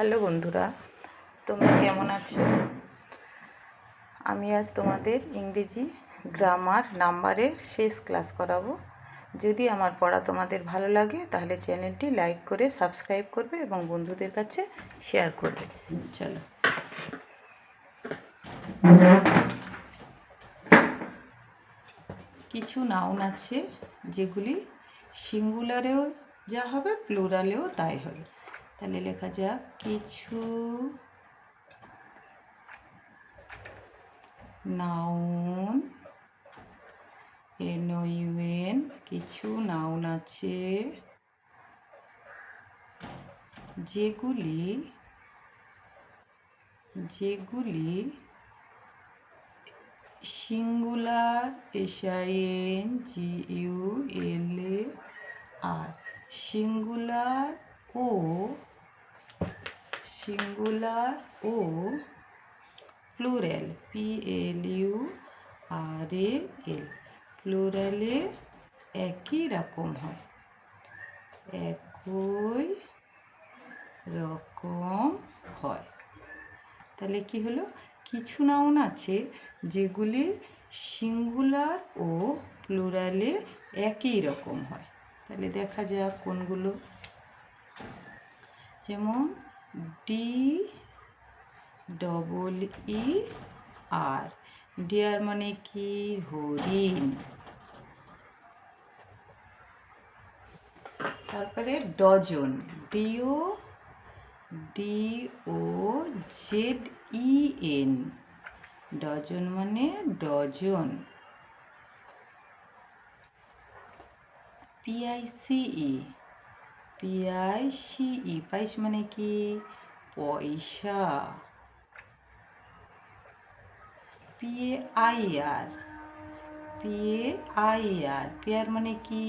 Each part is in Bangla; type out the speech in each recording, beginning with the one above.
হ্যালো বন্ধুরা, তোমরা কেমন আছো? আমি আজ তোমাদের ইংরেজি গ্রামার নাম্বারের শেষ ক্লাস করাবো। যদি আমার পড়া তোমাদের ভালো লাগে তাহলে চ্যানেলটি লাইক করে সাবস্ক্রাইব করবে এবং বন্ধুদের কাছে শেয়ার করবে। চলো, কিছু নাউন আছে যেগুলি সিঙ্গুলারেও যা হবে প্লুরালেও তাই হবে। তাহলে লেখা যাক কিছু নাউন, NOUN, কিছু নাউন আছে যেগুলি সিঙ্গুলার SINGULAR সিঙ্গুলার ও প্লুরাল PLURAL প্লুরালে একই রকম হয়, তাহলে কি হলো? কিছু নাউন আছে যেগুলি সিঙ্গুলার ও প্লুরালে একই রকম হয়। তাহলে দেখা যাক কোনগুলো। যেমন DEER, ডিয়ার মানে কি? হরিণ। তারপরে ডজন, DOZEN, ডজন মানে ডজন। PICE, পাইস মানে কি? পয়সা। PAIR, পেয়ার মানে কি?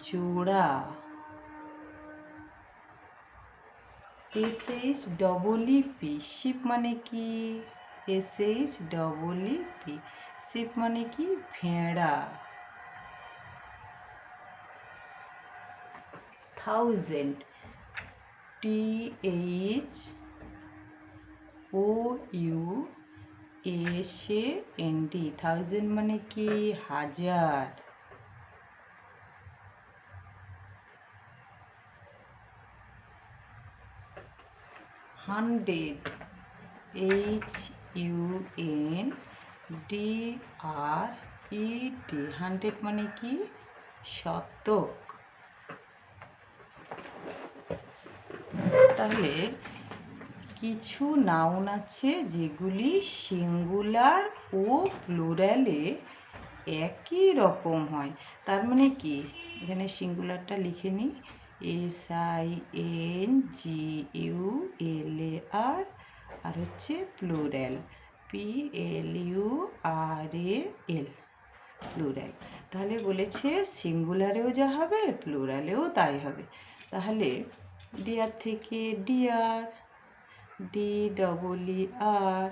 জোড়া। SHEEP, শিপ মানে কি? SHEEP, শিপ মানে কি? ভেড়া। থাউজেন্ড, THOUSAND, থাউজেন্ড মানে কি? হাজার। হান্ড্রেড, HUNDRED, হান্ড্রেড মানে কি? শতক। তাহলে কিছু নাউন আছে যেগুলি সিঙ্গুলার ও প্লুরালে একই রকম হয়। তার মানে কি? এখানে সিঙ্গুলারটা লিখে নিই, SINGULAR, আর হচ্ছে প্লুরাল PLURAL, প্লুরাল। তাহলে বলেছে সিঙ্গুলারেও যা হবে প্লুরালেও তাই হবে। তাহলে ডিয়ার থেকে ডিয়ার, DEER,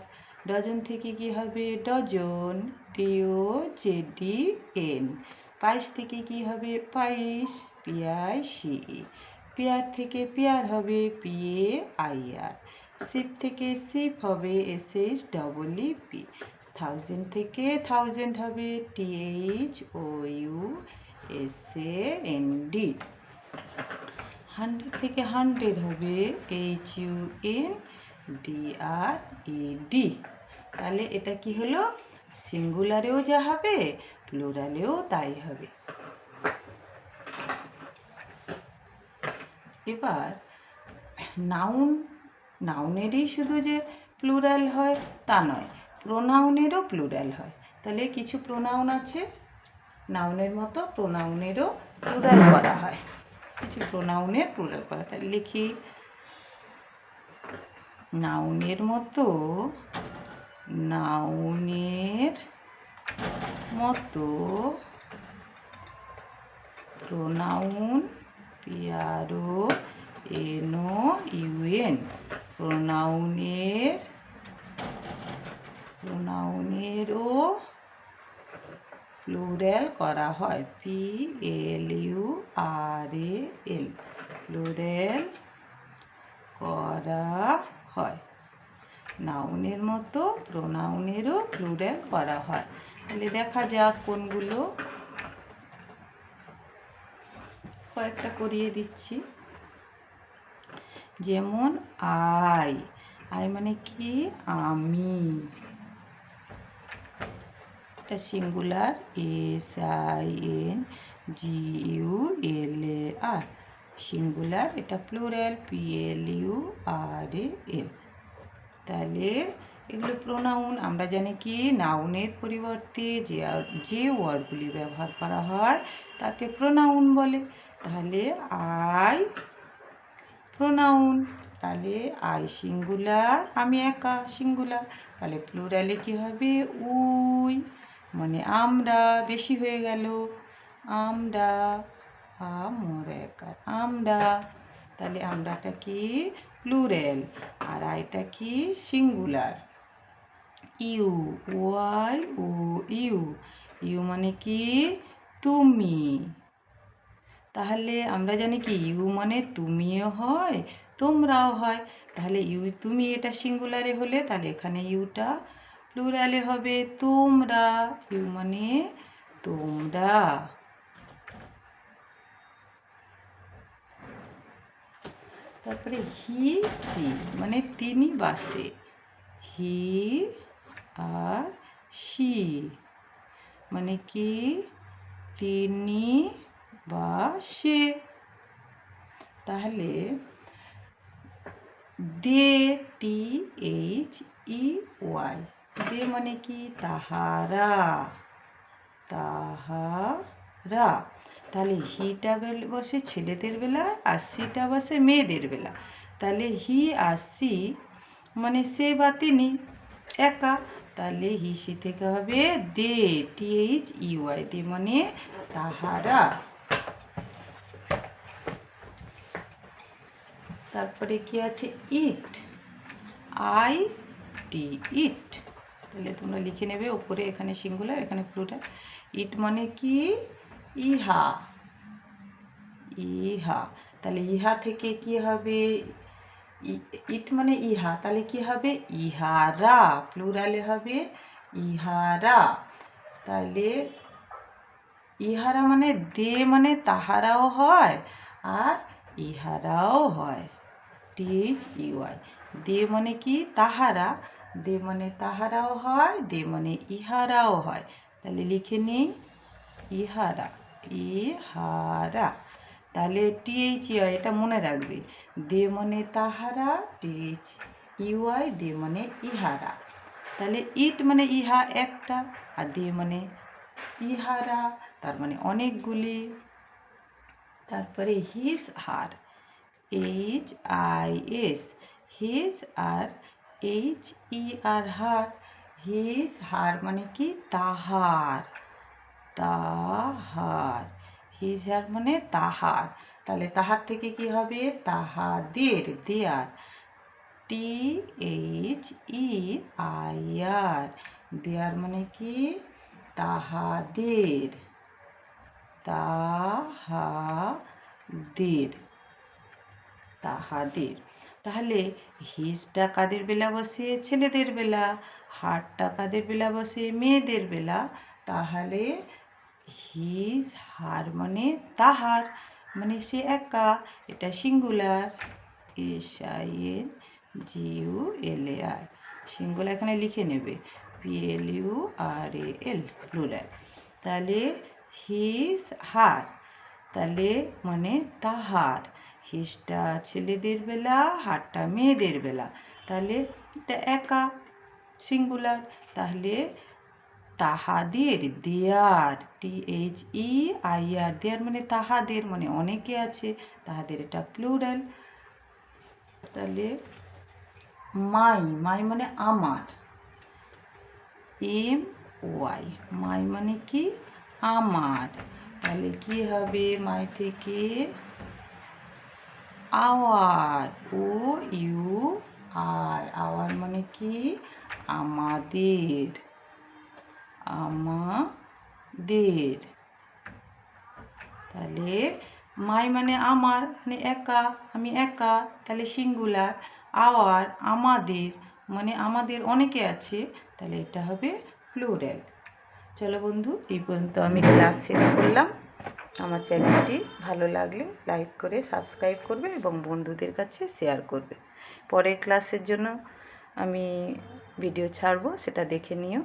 ডজন থেকে কি হবে? ডজন, DOZEN, পাইস থেকে কি হবে? পাইস, PICE, পেয়ার থেকে পেয়ার হবে PAIR, শিপ থেকে শিপ হবে SHEEP, থাউজেন্ড থেকে থাউজেন্ড হবে THOUSAND, হান্ড্রেড থেকে হান্ড্রেড হবে HUNDRED। তাহলে এটা কি হলো? সিঙ্গুলারেও যা হবে প্লুরালেও তাই হবে। এবার নাউনেরই শুধু যে প্লুরাল হয় তা নয়, প্রোনাউনেরও প্লুরাল হয়। তাহলে কিছু প্রোনাউন আছে নাউনের মতো প্রোনাউনেরও প্লুরাল করা হয়, কিছু প্রোনাউনের প্লুরাল করা। তাহলে লিখি, নাউনের মতো প্রোনাউন, PRONOUN, প্রোনাউনেরও প্লুরাল করা হয় PLURAL, প্লুরাল করা নাউনের মতো প্রোনাউনেরও প্লুরাল করা হয়। তাহলে দেখা যাক কোনগুলো, কয়েকটা করিয়ে দিচ্ছি। যেমন আই, আই মানে কি আমি, এটা সিঙ্গুলার SINGULAR, সিঙ্গুলার এটা প্লুরাল PLURAL। তাহলে এগুলো প্রোনাউন। আমরা জানি কি নাউনের পরিবর্তে যে ওয়ার্ডগুলি ব্যবহার করা হয় তাকে প্রোনাউন বলে। তাহলে আই প্রোনাউন, তাহলে আই সিঙ্গুলার, আমি একা সিঙ্গুলার। তাহলে প্লুরালে কি হবে উই, মানে আমরা, বেশি হয়ে গেল আমরা, আমরা একা আমরা। তাহলে আমরাটা কি প্লুরাল, আর আইটা কি singular. You, Y O U, you মানে কি তুমি। তাহলে আমরা জানি কি ইউ মানে তুমিও হয় তোমরাও হয়। তাহলে ইউ তুমি এটা সিঙ্গুলারে হলে তাহলে এখানে ইউটা প্লুরালে হবে তোমরা, ইউ মানে তোমরা। তারপরে হি সি মানে তিনি বা সে, হি আর সি মানে কি তিনি বা সে। তাহলে দে, THEY, দে মানে কি তাহারা, তাহারা। তাহলে হিটা বসে ছেলেদের বেলা আর সিটা বসে মেয়েদের বেলা। তাহলে হি আর সি মানে সে বা তিনি একা। তাহলে হি সি থেকে হবে দে, THEY, দে মানে তাহারা। তারপরে কি আছে ইট, IT, ইট। তাহলে তোমরা লিখে নেবে ওপরে, এখানে সিঙ্গুলার এখানে প্লুরাল। ইট মানে কি ইহা, ইহা। তাহলে ইহা থেকে কি হবে ইট মানে ইহা, তাহলে কি হবে ইহারা, প্লুরালে হবে ইহারা। তাহলে ইহারা মানে দে মানে তাহারাও হয় আর ইহারাও হয়, THEY। দে মানে কি তাহারা, দে মানে তাহারাও হয়, দে মানে ইহারাও হয়। তাহলে লিখে নেই ইহারা, ইহারা। তাহলে THEY এটা মনে রাখবে, দে মানে তাহারা, THEY, দে মানে ইহারা। তাহলে ইট মানে ইহা একটা, আর দে মানে ইহারা, তার মানে অনেকগুলি। তারপরে হিজ হার, HIS, হিজ আর HER, হার। হিজ হার মানে কি তাহার, তাহার, হিজ হার মানে তাহার। তাহলে তাহার থেকে কি হবে তাহাদের, দেয়ার, THEIR, দেয়ার মানে কি তাহাদের, তাহাদের, তাহাদের। তাহলে হিজটা কাদের বেলা বসে ছেলেদের বেলা, হারটা কাদের বেলা বসে মেয়েদের বেলা। তাহলে হিজ হার মানে তাহার, মানে সে একা, এটা সিঙ্গুলার SINGULAR, সিঙ্গুলার এখানে লিখে নেবে PLURAL, প্লুরাল। তাহলে হিজ হার, তাহলে মানে তাহার, হিজটা ছেলেদের বেলা হারটা মেয়েদের বেলা। তাহলে এটা একা সিঙ্গুলার। তাহলে তাহাদের, দেয়ার, THEIR, দেয়ার মানে তাহাদের, মানে অনেকে আছে, তাহাদের এটা প্লুরাল। তাহলে মাই, মাই মানে আমার, MY, মাই মানে কি আমার। তাহলে কি হবে মাই থেকে আওয়ার, OUR, আওয়ার মানে কি আমাদের, আমাদের। তাহলে মাই মানে আমার, মানে একা, আমি একা, তাহলে সিঙ্গুলার। আওয়ার আমাদের, মানে আমাদের অনেকে আছে, তাহলে এটা হবে প্লুরাল। চলো বন্ধু, এই পর্যন্ত আমি ক্লাস শেষ করলাম। আমার চ্যানেলটি ভালো লাগলে লাইক করে সাবস্ক্রাইব করবে এবং বন্ধুদের কাছে শেয়ার করবে। পরের ক্লাসের জন্য আমি ভিডিও ছাড়বো, সেটা দেখে নিও।